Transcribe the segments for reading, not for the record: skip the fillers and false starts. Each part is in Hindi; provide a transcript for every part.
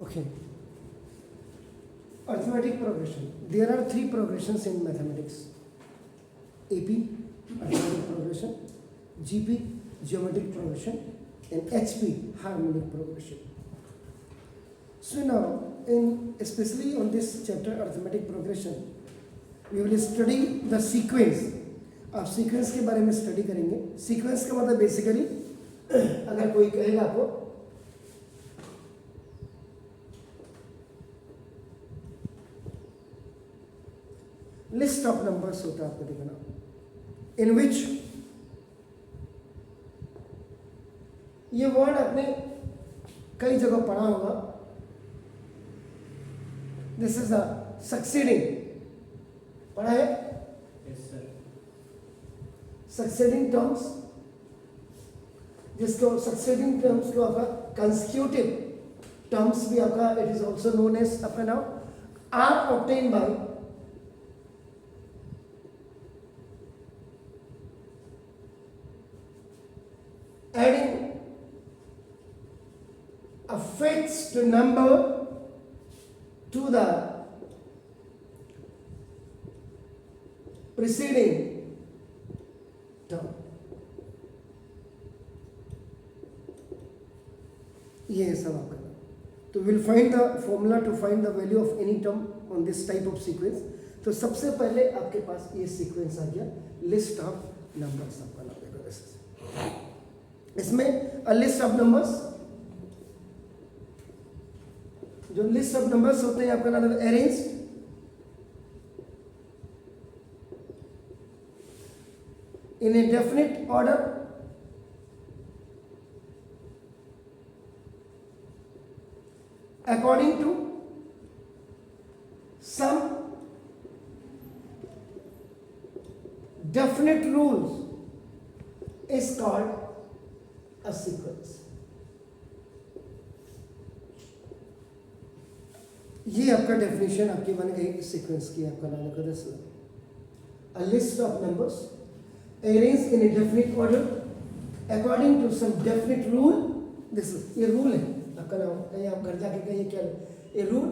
Okay. Arithmetic progression. There are three progressions in mathematics: AP, arithmetic progression; GP, geometric progression; and HP, harmonic progression. So now, especially on this chapter, arithmetic progression, we will study the sequence. आप सीक्वेंस के बारे में स्टडी करेंगे. सीक्वेंस का मतलब बेसिकली अगर कोई कहेगा आपको लिस्ट ऑफ नंबर्स होता है, आपको देखना, इन विच ये वर्ड आपने कई जगह पढ़ा होगा. This is the succeeding. पढ़ा है? सक्सेडिंग टर्म्स, जिसको सक्सेडिंग टर्म्स को आपका कंसेक्यूटिव टर्म्स भी आपका, it is also known as आपका नाम, are obtain by adding a fixed number to the preceding term. ये सब आपका. तो will find the formula to find the value of any term on this type of sequence. तो सबसे पहले आपके पास ये सीक्वेंस आ गया, लिस्ट ऑफ नंबर्स. आपका नाम देखो, इसमें अ लिस्ट ऑफ नंबर्स, जो लिस्ट ऑफ नंबर्स होते हैं आपका नाम arranged in a definite order according to some definite rules is called a sequence. ये आपका डेफिनेशन आपकी बन गई सीक्वेंस की. आपका नाम का दस, a list of numbers arranged in a definite order according to some definite rule. This is ये रूल है आपका नाम. कहीं आप घर जाके कहिए क्या ये rule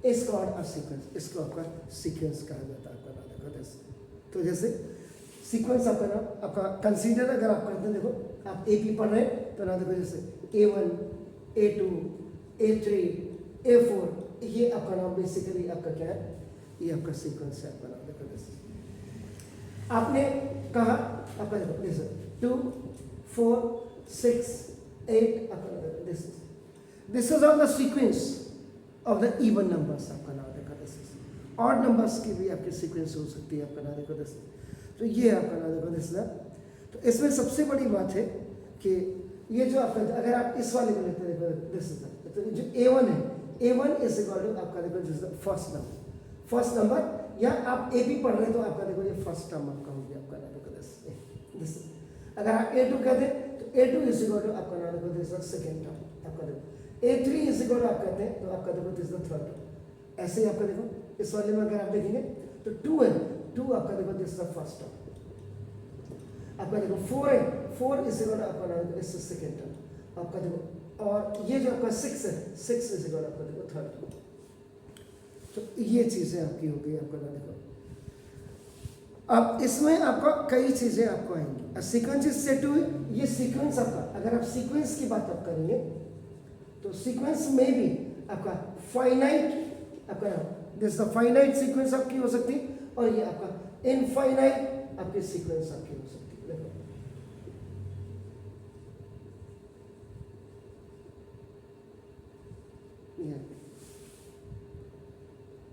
is called a sequence. इसको आपका सीक्वेंस कहा जाता है. आपका नाम देखो दस. तो जैसे सीक्वेंस आपका नाम आपका कंसीडर अगर आप करते हैं, देखो आप AP पढ़ रहे हैं तो नाम देखो जैसे A1, A2, A3, A4, ये आपका नाम बेसिकली आपका क्या है, ये आपका सीक्वेंस है. आपका नाम देखो जैसे आपने कहा आपका देखो जैसे 2, 4, 6, 8, आपका this is all the sequence of the even numbers. आपका नाम देखो दिस. ऑड नंबर्स की भी आपकी सीक्वेंस हो सकती है. आपका नाम देखो दिस. तो ये आपका नाम देखो दिस. तो इसमें सबसे बड़ी बात है कि ये जो आपका, अगर आप इस वाले को लेते देखो दिस इज, तो जो A1 है, A1 इज इक्वल टू आपका देखो this first number. First number, या आप AP पढ़ रहे हैं तो आपका देखो ये फर्स्ट टर्म आपका हो गया. आपका नाम देखो दिस. अगर आप A2 कहते हैं तो A2 इज इक्वल टू आपका नाम देखो दिस सेकंड टर्म. आपका देखो A3 इज इक्वल टू आप कहते हैं तो आपका देखो दिस थर्ड टर्म. ऐसे ही आपका देखो इस वाले में अगर आप देखेंगे तो 2 है, 2 आपका देखो दिस फर्स्ट टर्म. आपका देखो 4 है, 4 इज इक्वल टू आपका नाम देखो दिस सेकंड टर्म. आपका देखो, और ये जो आपका 6 है, 6 इज इक्वल आपका देखो थर्ड टर्म. तो ये चीज़ें आपकी हो गई. आपका नाम देखो अब इसमें आपका कई चीज़ें आपको आएंगी. सीक्वेंस इज सेट टू, ये सीक्वेंस आपका, अगर आप सीक्वेंस की बात आप करेंगे तो सीक्वेंस में भी आपका फाइनाइट, आपका दिस द फाइनाइट सीक्वेंस आपकी हो सकती है, और ये आपका इनफाइनाइट आपकी सीक्वेंस आपकी हो सकती है. देखो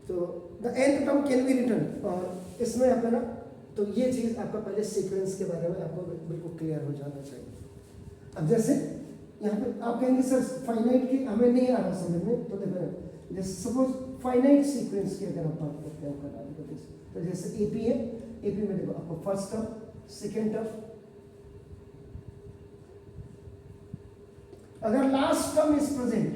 तो the nth term can be written, और इसमें आपका ना, तो ये चीज़ आपका पहले सीक्वेंस के बारे में आपको बिल्कुल क्लियर हो जाना चाहिए. अब जैसे यहाँ पे आप कहेंगे सर फाइनाइट की हमें नहीं आ रहा समझ में, तो देखो जैसे सपोज फाइनाइट सीक्वेंस की अगर आप बात करते हैं आपका, तो जैसे AP है, AP में देखो आपको फर्स्ट टर्म, सेकेंड टर्म, अगर लास्ट टर्म इज प्रेजेंट,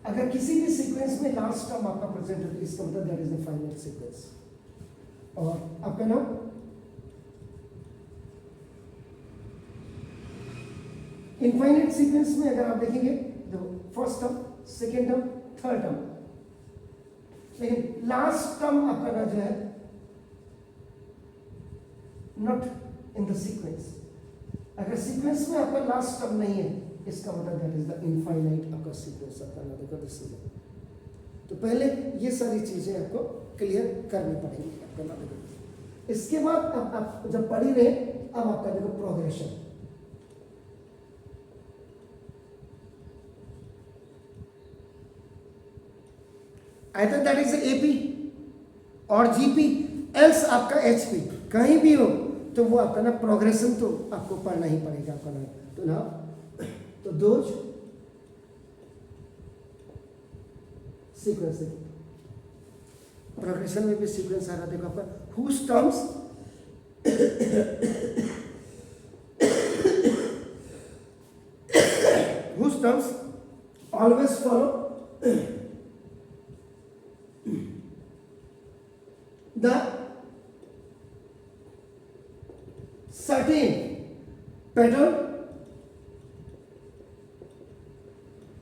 अगर किसी भी सीक्वेंस में लास्ट टर्म आपका प्रेजेंट है तो इसका मतलब that is the finite sequence. और आपका नाम इनफाइनाइट सीक्वेंस में अगर आप देखेंगे तो first term, second term, third term, लेकिन लास्ट टर्म आपका ना जो है नॉट इन द सीक्वेंस। अगर सीक्वेंस में आपका लास्ट टर्म नहीं है, इसका मतलब दैट इज द इनफाइनाइट आपका सीक्वेंस आपका ना देखो दिस इज। तो पहले ये सारी चीजें आपको क्लियर करनी पड़ेंगी आपका ना देखो। इसके बाद अब आप जब पढ़ी रहे, अब आपका देखो progression. either that is AP और GP एल्स आपका HP, कहीं भी हो तो वो आपका ना प्रोग्रेशन तो आपको पढ़ना ही पड़ेगा आपका ना। तो ना तो दोज सीक्वेंस, प्रोग्रेशन में भी सीक्वेंस आ रहा देखो आपका, whose terms whose terms always follow the certain pattern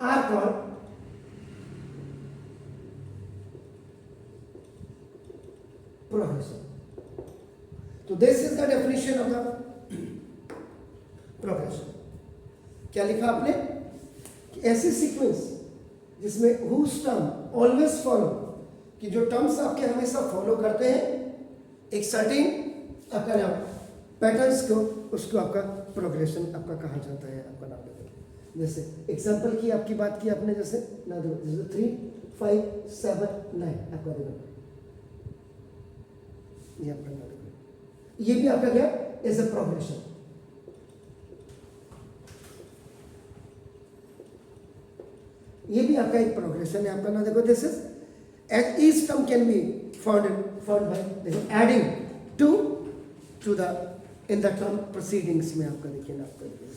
are called progression. So this is the definition of the progression. क्या लिखा आपने कि ऐसी सीक्वेंस जिसमें whose term always follow, कि जो टर्म्स आपके हमेशा फॉलो करते हैं एक सर्टेन आपका नाम पैटर्न्स को, उसको आपका प्रोग्रेशन आपका कहा जाता है आपका नाम देखो। जैसे एग्जांपल की आपकी बात की आपने, जैसे ना देखो जैसे 3 5 7 9 आपका देखो, ये आपका नाम देखो, ये भी आपका क्या इज अ प्रोग्रेशन। ये भी आपका एक प्रोग्रेशन है आपका ना देखो। This is as each term can be found by adding to the in the term proceedings में आपका देखिए ना आपका देखिए।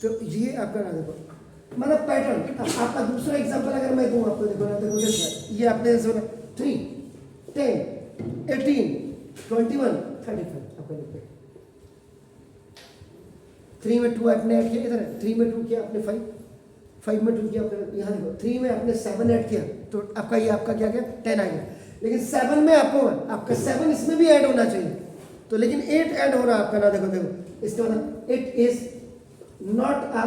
तो ये आपका ना देखो मतलब पैटर्न। आपका दूसरा एग्जांपल अगर मैं दूं आपको देखो ना देखो, ये आपने सुना 3 10 18 21 35 आपको देखो, 3 में 2 आपने ऐड किया, इधर 3 में 2 किया आपने 5 में 2 किया, यहाँ देखो 3 में आपने 7 ऐड किया, तो आपका ये आपका क्या गया 10 आ गया। लेकिन 7 में आपका 7 इसमें भी ऐड होना चाहिए, तो लेकिन 8 ऐड हो रहा है आपका ना देखो देखो, इसका मतलब it is not a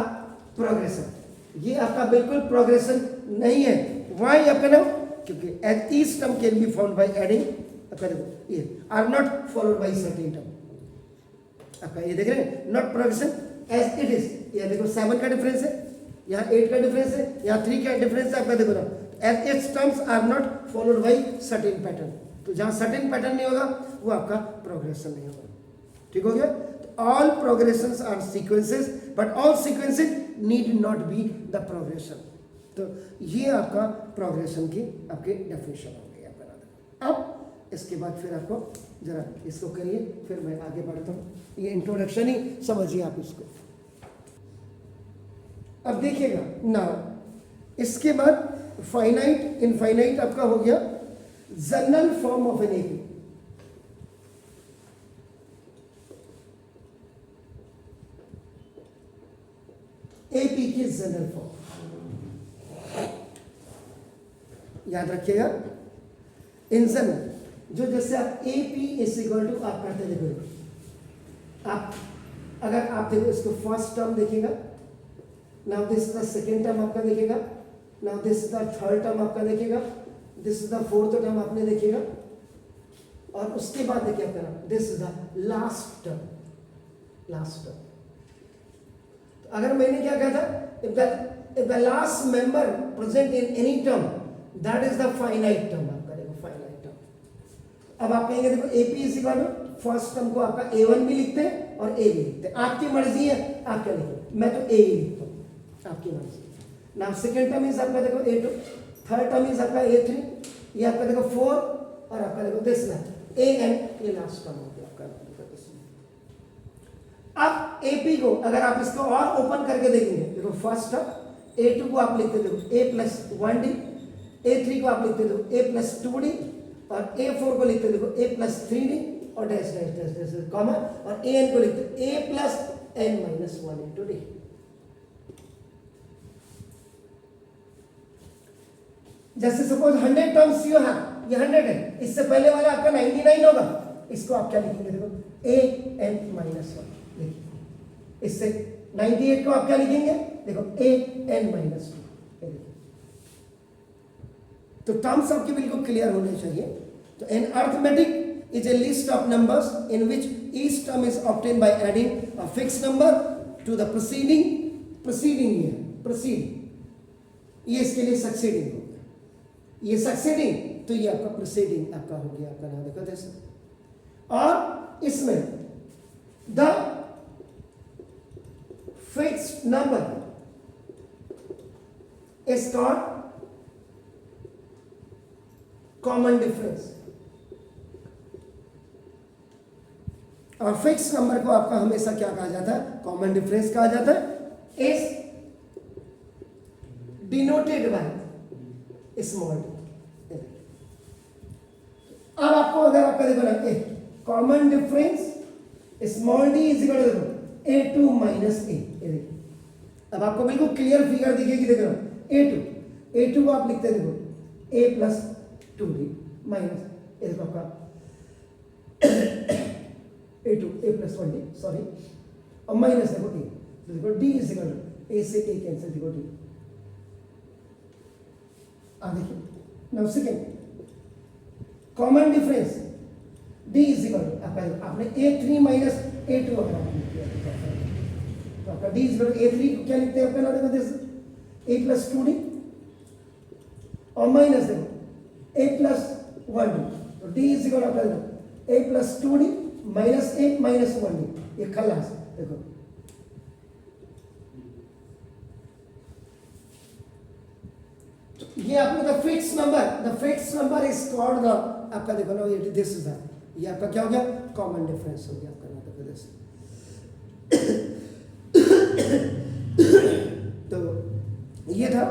progression, ये आपका बिल्कुल प्रोग्रेशन नहीं है। वाई आपका ना, क्योंकि as each term can be found by adding आपका देखो ये are not followed by certain term आपका, ये देख रहे हैं not progression as it is. ये देखो 7 का डिफरेंस है, यहाँ 8 का डिफरेंस है, यहाँ 3 का डिफरेंस है आपका देखो ना। As its terms are not followed by certain pattern, तो जहाँ सर्टेन पैटर्न नहीं होगा वो आपका प्रोग्रेशन नहीं होगा। ठीक हो गया। तो all progressions are sequences but all sequences need not be the progression. तो ये आपका प्रोग्रेशन की आपके डेफिनेशन हो गई आपका नाम। अब इसके बाद फिर आपको जरा इसको करिए, फिर मैं आगे बढ़ता हूँ। ये इंट्रोडक्शन ही समझिए आप इसको। अब देखिएगा ना, इसके बाद फाइनाइट इनफाइनाइट आपका हो गया general form of an AP. AP की जनरल फॉर्म याद रखिएगा। इन जनरल जो जैसे आप एपी इज इक्वल टू आप करते देखो, आप अगर आप देखो इसको फर्स्ट टर्म देखिएगा, now this is the second term आपका देखेगा, now this is the third term आपका देखेगा, this is the fourth term आपने देखेगा, और उसके बाद देखिए आपका this is the last term, last term. तो अगर मैंने क्या कहा था, if the last member present in any term that is the finite term आपका देखो finite term। अब आप कहेंगे देखो AP is equal to first term को आपका A1 भी लिखते हैं और A भी लिखते हैं, आपकी मर्जी है आप क्या लिखो, मैं तो A ही लिखता हूँ, आपकी मर्जी। नाउ सेकेंड टर्म इज आपका देखो A2, थर्ड टर्म इज आपका A3, ये आपका देखो 4 और आपका देखो दिस ना AN, ये लास्ट टर्म हो गया आपका। अब AP को अगर आप इसको और ओपन करके देखेंगे, देखो फर्स्ट टर्म A2 को आप लिखते देखो A प्लस 1D, A3 को आप लिखते देखो A प्लस 2D, और A4 को लिखते देखो A प्लस 3D और dash dash dash dash comma, और AN को लिखते A plus N minus 1 into D। जैसे सपोज 100 टर्म्स यू है, ये 100 है, इससे पहले वाला आपका 99 होगा, इसको आप क्या लिखेंगे, देखो an-1 देखिए, इससे 98 को आप क्या लिखेंगे, देखो an-2। तो टर्म्स आपके बिल्कुल क्लियर होने चाहिए। तो an arithmetic is a list of numbers in which each term is obtain by adding a fix number to the preceding ये इसके लिए सक्सीडिंग हो गया, ये सक्सीडिंग, तो ये आपका प्रीसीडिंग आपका हो गया, आपका नाम देखो जैसे। और इसमें the fixed number is called common difference. और फिक्स नंबर को आपका हमेशा क्या कहा जाता है, कॉमन डिफरेंस कहा जाता है। Is denoted by small d. अब आपको अगर आपका देखो ना common difference small d is equal to a2 minus a, देखिए अब आपको बिल्कुल क्लियर फिगर दिखेगी, देखो a2 को आप लिखते हैं देखो a प्लस 2d माइनस ये देखो आपका a प्लस 1d, सॉरी, और माइनस देखो a, देखो d is equal to a से a कैंसिल, देखो d। देखिए now second common difference d is equal to आपने a3 माइनस a2 अगर आपने किया तो आपका d is equal to a3 को क्या लिखते हैं आपका, देखो दिस a प्लस 2d और माइनस देखो a प्लस 1d, तो d is equal to a plus 2d minus a minus 1d, ये खलास देखो। ये आपको the fix number is called the, आपका देखो ना ये दिस इज द, ये आपका क्या हो गया, कॉमन डिफरेंस हो गया आपका ना, देखो दिस। तो ये था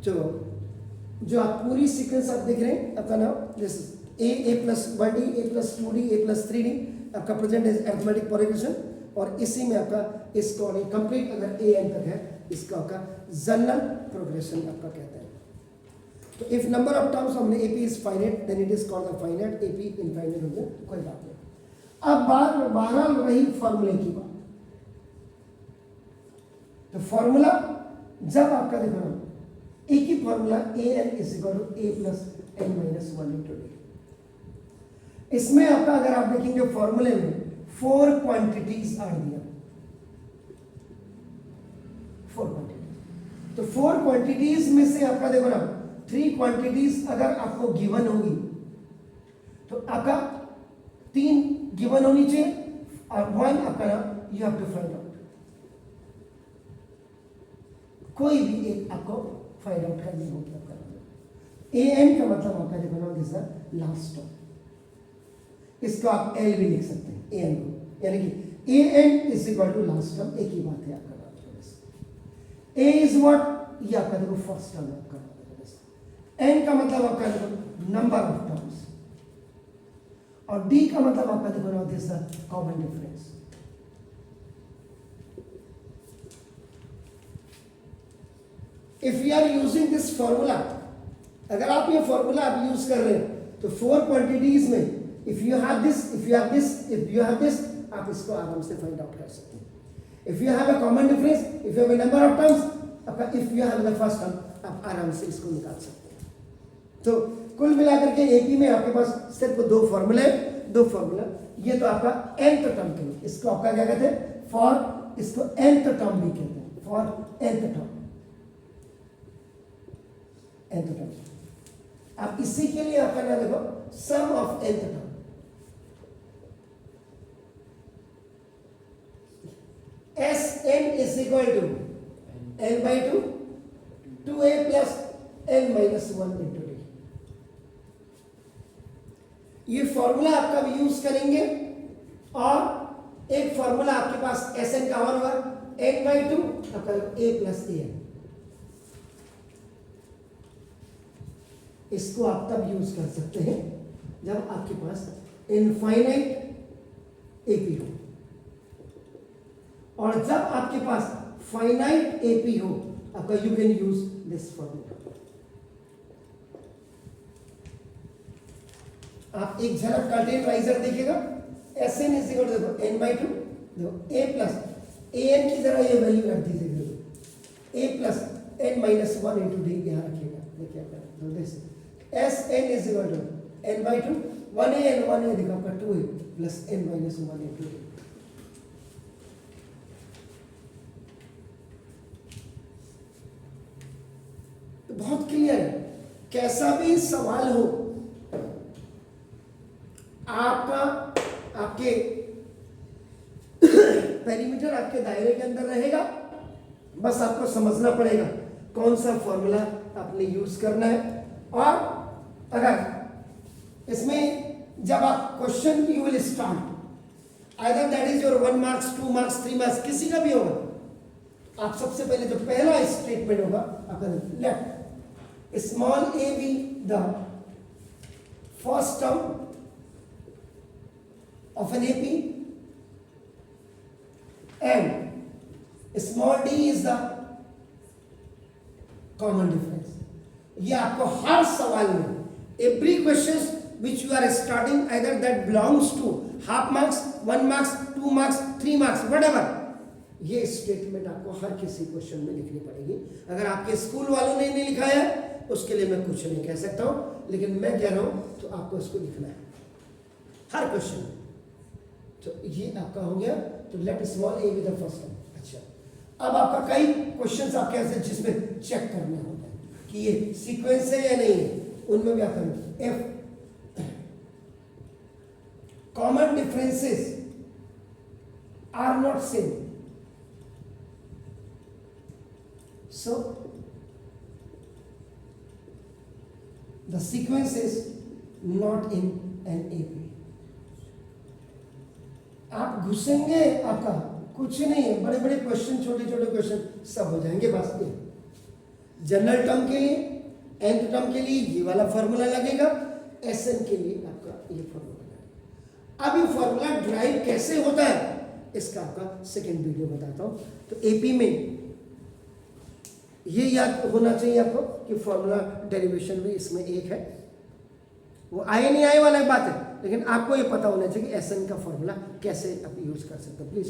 जो आप पूरी सीक्वेंस आप देख रहे हैं आपका नाम this a plus 1d a plus 2d a plus 3d आपका प्रेजेंट इज अरिथमेटिक प्रोग्रेशन, और इसी में आपका इसको कंप्लीट अगर an तक है इसका आपका जनरल प्रोग्रेशन आपका कहते हैं। तो इफ नंबर ऑफ टर्म्स हमने ap is finite then it is called the finite, ap infinite हो गया, कोई बात नहीं। अब बहरहाल रही फॉर्मूले की बात, तो फॉर्मूला जब आपका देखो ना एक ही formula an is equal to a plus n minus 1 into d। इसमें आपका अगर आप देखेंगे फॉर्मूले में 4 क्वांटिटीज आर दिया, 4 क्वांटिटीज, तो 4 क्वांटिटीज में से आपका देखो ना 3 क्वांटिटीज अगर आपको गिवन होगी तो आपका 3 गिवन होनी चाहिए और 1 आपका ना you have to find out, कोई भी एक आपको फाइंड आउट करनी होगी आपका। an का मतलब आपका देखो ना दिस इज लास्ट टर्म, इसको आप l भी लिख सकते हैं an को, यानी कि an is equal to last term, एक ही बात है आपका। a इज व्हाट, ये आपका देखो फर्स्ट टर्म है आपका, n का मतलब आपका देखो नंबर ऑफ टर्म्स, और d का मतलब आपका देखो ना this is common difference. If you are using this formula, अगर आप ये फॉर्मूला आप यूज कर रहे हैं तो 4 क्वांटिटीज में इफ यू हैव दिस आप इसको आराम से फाइंड आउट कर सकते हैं। If you have a common difference, if you have a number of terms, आपका if you have the first term आप आराम से इसको निकाल सकते हैं। तो कुल मिलाकर के एपी में आपके पास सिर्फ 2 फॉर्मूला, ये तो आपका nth टर्म के लिए, इसको आपका क्या कहते हैं फॉर, इसको nth टर्म भी कहते हैं, फॉर nth टर्म। आप इसी के लिए आपका क्या देखो sum of nth term, Sn is equal to n by 2 2a plus n minus 1 into d। ये फॉर्मूला आपका भी यूज करेंगे, और एक फॉर्मूला आपके पास Sn का और होगा n बाई 2 आपका a प्लस an, इसको आप तब यूज कर सकते हैं जब आपके पास इनफाइनाइट एपी हो, और जब आपके पास फाइनाइट एपी हो आपका you can use this formula. आप एक झलक कर्टेन राइजर देखिएगा, S N is equal to N by two, देखो ए प्लस ए एन की जरा ये वैल्यू रख दीजिए, देखो ए plus N minus one into D यहाँ रखिएगा, देखिए आपका this S N is equal to N by two, one A देखो आपका two A plus N minus one into D. तो बहुत क्लियर है, कैसा भी सवाल हो आपका, आपके पेरीमीटर आपके दायरे के अंदर रहेगा, बस आपको समझना पड़ेगा कौन सा फॉर्मूला आपने यूज करना है। और अगर इसमें जब आप question you will start either that is your 1 marks 2 marks 3 marks किसी का भी होगा, आप सबसे पहले जो पहला स्टेटमेंट होगा आपका let small A be the first term of an AP and small d is the common difference। ये आपको हर सवाल में every questions which you are starting either that belongs to half marks 1 marks 2 marks 3 marks whatever, ये स्टेटमेंट आपको हर किसी क्वेश्चन में लिखनी पड़ेगी। अगर आपके स्कूल वालों ने नहीं लिखा है उसके लिए मैं कुछ नहीं कह सकता हूं, लेकिन मैं कह रहा हूं तो आपको इसको लिखना है हर क्वेश्चन में। तो ये आपका हो गया, तो let small A with the first term. अच्छा, अब आपका कई क्वेश्चंस आपके ऐसे जिसमें चेक करने होते हैं कि ये सीक्वेंस है या नहीं है, उनमें भी आप करेंगे if common differences are not same, so the sequence is not in an AP. आप घुसेंगे आपका कुछ नहीं है, बड़े बड़े क्वेश्चन छोटे छोटे क्वेश्चन सब हो जाएंगे। बस ये जनरल टर्म के लिए nth टर्म के लिए ये वाला फॉर्मूला लगेगा, Sn के लिए आपका ये फॉर्मूला लगेगा। अब ये फॉर्मूला ड्राइव कैसे होता है इसका आपका सेकेंड वीडियो बताता हूँ। तो एपी में ये याद होना चाहिए आपको कि फॉर्मूला डेरिवेशन भी इसमें एक है, वो आए नहीं आए वाला एक बात है, लेकिन आपको ये पता होना चाहिए कि Sn का फॉर्मूला कैसे आप यूज कर सकते हो। प्लीज